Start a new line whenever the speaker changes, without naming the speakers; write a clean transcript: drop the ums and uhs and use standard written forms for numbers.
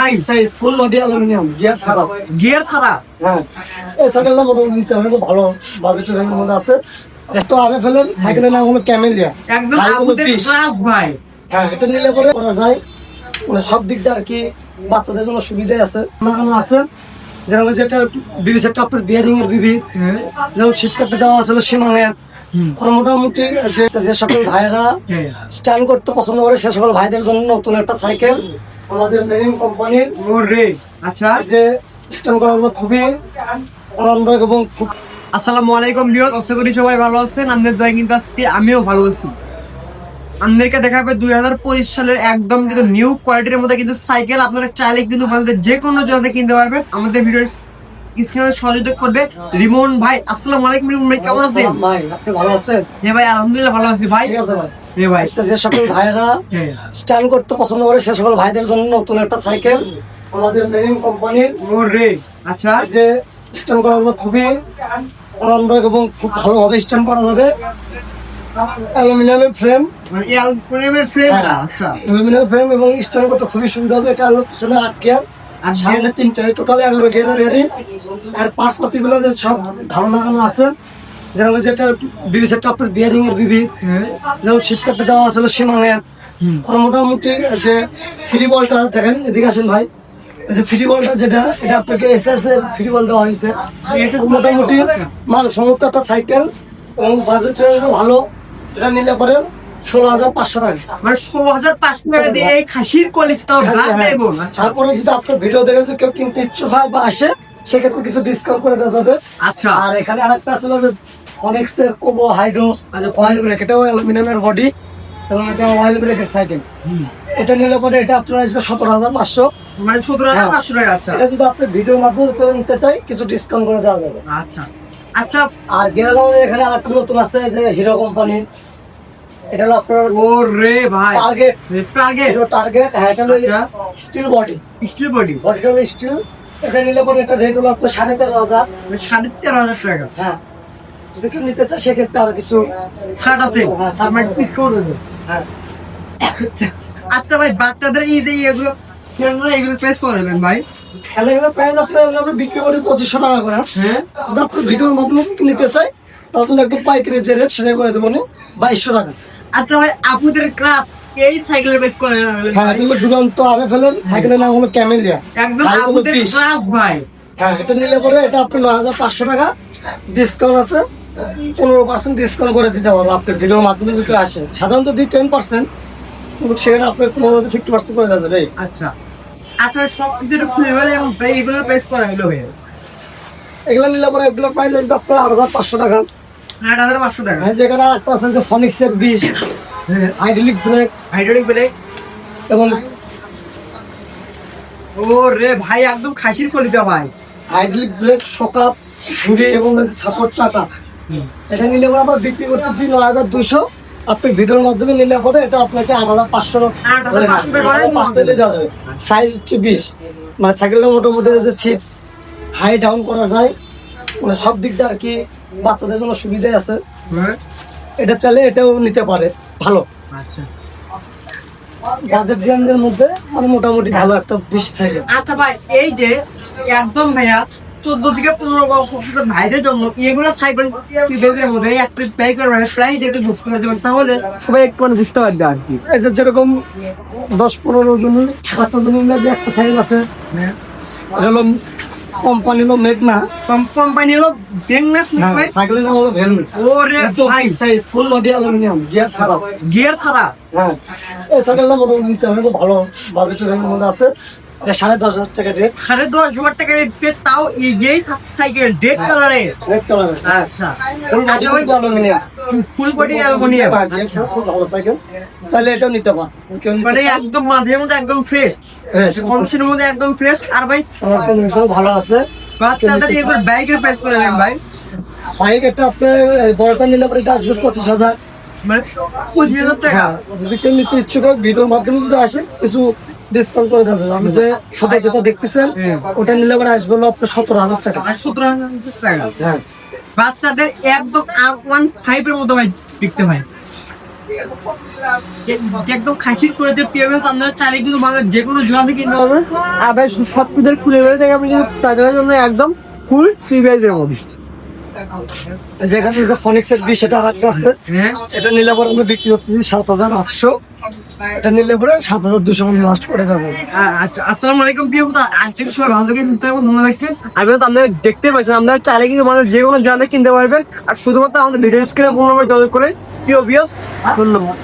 High size full body aluminium gear ছাড়া হ্যাঁ এই সাইকেলটা মোটামুটি নিতে হবে, খুব ভালো বাজেটের মধ্যে আছে। তো আমি ফেলেন সাইকেলের নাম হলো ক্যামেলিয়া,
একদম আমাদের ক্লাস ভাই।
হ্যাঁ এটা নিলে পরে করা যায়, মানে সব দিক দিয়ে আর কি বাচ্চাদের জন্য সুবিধাই আছে। লাগানো আছে যেরকম যেটা বিবি সেটটা আপনার বিয়ারিং এর বিবি, যেমন শিফটারটা দেওয়া আছে সীমাঙের। মোটামুটি যে সকল ভাইয়েরা স্ট্যান্ড করতে পছন্দ করে সে সকল ভাইদের জন্য নতুন একটা সাইকেল আমাদের মেরিন কোম্পানির।
আচ্ছা,
যে স্ট্যান্ড করা খুবই আরামদায়ক এবং খুব।
আসসালামু আলাইকুম ভিউয়ার্স, আশা করি সবাই ভালো আছেন। আমাদের দয়া কিন্তু আজকে আমিও ভালো আছি। আমাদেরকে দেখাবে 2025 সালের একদম কিন্তু নিউ কোয়ালিটির মধ্যে কিন্তু সাইকেল। আপনারা চাইলে কিন্তু আমাদের যে কোনো জায়গাতে কিনতে পারবেন। আমাদের ভিডিওর স্ক্রিনে সহযোগিতা করবে রিমন ভাই। আসসালামু আলাইকুম রিমন ভাই, কেমন আছেন?
ভাই আপনি ভালো আছেন?
হ্যাঁ ভাই, আলহামদুলিল্লাহ ভালো আছি ভাই।
ঠিক আছে ভাই।
হ্যাঁ ভাই,
যে সকল ভাইয়েরা স্ট্যান্ড করতে পছন্দ করে সে সকল ভাইদের জন্য নতুন একটা সাইকেল আমাদের মেরিন কোম্পানির।
আচ্ছা,
যে স্ট্যান্ড করা খুবই আরামদায়ক এবং খুব ভালোভাবে স্ট্যান্ড করা যাবে। অ্যালুমিনিয়ামের ফ্রেম,
মানে এই অ্যালুমিনিয়ামের ফ্রেম। আচ্ছা,
অ্যালুমিনিয়াম ফ্রেম এবং স্ট্যান্ড করতে খুবই সুবিধা হবে। এটা হলো পিছনে 8 গিয়ার আর সামনে 3টা, টোটাল 11 গিয়ারের রেডি। আর পাঁচ পাতিগুলো যে সব ভালো লাগানো আছে, যেরকম যেটা বিবি সেটটা আপনার বিয়ারিং এর বিবি, যেমন শিফটারটা দেওয়া আছে সীমাঙের। মোটামুটি যে ফ্রি বলটা দেখেন, এদিকে আসেন ভাই, যে ফ্রি বলটা যেটা এটা আপনাকে এসএস এর ফ্রি বল দেওয়া হয়েছে। মোটামুটি মানসম্মত একটা সাইকেল এবং বাজেটের ভালো। এটা নিলে পরে 16,500 টাকা,
মানে 16,500 টাকা দিয়ে এই খাসির কোয়ালিটিটাও ব্ল্যাক দেবো।
তারপরে যদি আপনার ভিডিও দেখে যদি কেউ কিনতে ইচ্ছুক হয় বা আসে, সেক্ষেত্রে কিছু ডিসকাউন্ট করে দেওয়া যাবে।
আচ্ছা,
আর এখানে আরেকটা আছে অনেক্সের কোবো হাইড্রো অয়েল ব্রেক, এটাও অ্যালুমিনিয়ামের বডি এবং এটা অয়েল ব্রেকের সাইকেল। এটা নিলে পরে এটা আপনার আসবে 17,500,
মানে 17,500 টাকা। আচ্ছা,
এটা যদি আপনি ভিডিওর মাধ্যমে কেউ নিতে চাই কিছু ডিসকাউন্ট করে দেওয়া যাবে।
আচ্ছা আচ্ছা।
আর গেরালামের এখানে আরেকটা নতুন আছে যে হিরো কোম্পানির, এটা হলো আপনার
ও রে ভাই, টার্গেট
হিরো টার্গেট। হ্যাঁ এটা হলো স্টিল বডি,
স্টিল বডি,
বডিটা হলো স্টিল। এটা নিলে পরে এটা রেট হলো আপনার 13,500,
13,500 টাকা।
হ্যাঁ যদি কেউ নিতে চায় সেক্ষেত্রে আর কিছু
ছাড় আছে, সাবমিট ডিসকাউন্ট দেবে।
হ্যাঁ।
আচ্ছা ভাই, বাচ্চাদের ঈদে এগুলো প্লেস করে দেবেন ভাই।
খেলাগুলো প্রায় আমরা বিক্রি করি 2,500 টাকা করে।
হ্যাঁ,
যদি আপনার ভিডিওর মাধ্যমে নিতে চাই তার জন্য একদম পাইকারি যে রেট সেটাই করে দেবো 2,200 টাকা।
আচ্ছা ভাই, আপনাদের ক্রাফট এই সাইকেলের প্লেস করে দেবেন।
হ্যাঁ এগুলো দুরন্ত আমি ফেলেন সাইকেলের নাম হলো ক্যামেলিয়া,
একদম আপনাদের ক্রাফট ভাই।
হ্যাঁ এটা নিলে পরে এটা আপনার 9,500 টাকা, ডিসকাউন্ট আছে 15% ডিসকাউন্ট করে দিতে পারবো আপনার ভিডিওর মাধ্যমে যদি কেউ আসে। সাধারণত দিই 10%, কিন্তু সেখানে আপনার 50% করে দেওয়া যাবে।
আচ্ছা আচ্ছা, সব কিছু খুলে হলে এবং এগুলোর প্লেস করা হলো ভাই।
এগুলো নিলে পরে এগুলো প্রাইস লাগবে আপনার 8,500 টাকা।
8,500 টাকা।
হ্যাঁ যেখানে একটা আছে যে ফনিক্সের 20, হাইড্রোলিক ব্রেক এবং
ও রে ভাই, একদম খাসির কোয়ালিটি ভাই।
হাইড্রোলিক ব্রেক, শকআপ, ঝুড়ি এবং সাপোর্ট চাকা। এটা নিলে পরে আমরা বিক্রি করতেছি 9,200। আপনি ভিডিওর মাধ্যমে নিলে পরে এটা আপনাকে 8,500 দেওয়া যাবে। সাইজ হচ্ছে 20, মানে সাইকেলটা মোটামুটি যে সিট হাই ডাউন করা যায়, মানে সব দিক দিয়ে আর কি বাচ্চাদের জন্য সুবিধাই আছে। এটা চাইলে এটাও নিতে পারে, ভালো।
আচ্ছা
বাজেট রেঞ্জের মধ্যে মানে মোটামুটি ভালো একটা বেশি সাইকেল।
আচ্ছা ভাই, এই যে একদম ভাইয়া 14 থেকে 15 বছর ভাইদের জন্য এগুলো সাইকেল মধ্যে এক পিস প্রাইস করবেন, প্রাইস একটু বুঝ করে দেবেন, তাহলে সবাই একটু বুঝতে পারবে আর কি।
এই যে যেরকম 10-15 জন বাচ্চাদের নিয়ে যে একটা সাইকেল আছে, এটা হলো কোম্পানি হলো মেঘনা,
কোম্পানি হলো বেংনাস ভাই।
সাইকেলের নাম হলো ভেলমিস।
ওরে ভাই,
size full body aluminium,
gear ছাড়া।
হ্যাঁ এই সাইকেলটা মোটামুটি নিতে হবে, খুব ভালো বাজেটের মধ্যে আছে। এটা 10,500 টাকা রেট।
10,500 টাকা রেট, তাও এই যে সাইকেল রেড কালারে।
রেড কালারের,
আচ্ছা,
ফুল বডি অ্যালুমিনিয়াম,
ফুল বডি অ্যালুমিনিয়াম।
খুব ভালো সাইকেল, চাইলে এটাও নিতে পার।
মানে একদম মাঝের মধ্যে একদম ফ্রেশ, কন্ডিশনের মধ্যে একদম ফ্রেশ। আর ভাই
ভালো আছে।
বাচ্চাদের এবার বাইকের প্রাইস করে দেন ভাই।
বাইক একটা আপনার বড়টা নিলে পরে এটা আসবে 25,000,
মানে 25,000 টাকা।
যদি কেউ নিতে ইচ্ছুক হয় ভিডিওর মাধ্যমে যদি আসে কিছু ডিসকাউন্ট করে দেবেন। আপনি যে ছোট যেটা দেখতেছেন ওটা নিলে পরে আসবে হলো আপনার 17,000 টাকা।
17,000 টাকা।
হ্যাঁ
বাচ্চাদের একদম R15 এর মতো ভাই দেখতে ভাই। একদম খাসির করে যে পিএমএস আপনারা চাইলে কিন্তু বাংলাদেশ যে কোনো জোড়াতে কিনতে পারবেন। আর ভাই সবকিছু খুলে বেড়ে থেকে আপনি কিন্তু টাকার জন্য একদম ফুল ফ্রি প্রাইজের মধ্যে।
যেখানে ফনিক্সের 20 এটা রাখা আছে,
হ্যাঁ
এটা নিলে পরে আমরা বিক্রি করতেছি 7,800, এটা নিলে পরে 7,200 আমরা লাস্ট করে দেবো।
আচ্ছা, আসসালামু আলাইকুম প্রিয় বন্ধুরা, আজকে সবাই ভালো থাকেন, সুস্থ থাকবেন, ভালো থাকছেন। আমি তো আপনারা দেখতে পাচ্ছেন, আপনারা চাইলে কিন্তু আমাদের যে কোনো জায়গায় কিনতে পারবেন। আর শুধুমাত্র আমাদের ভিডিও স্ক্রিনে ফোন নাম্বার যোগাযোগ করে প্রিয় ভিউয়ার্স, ধন্যবাদ।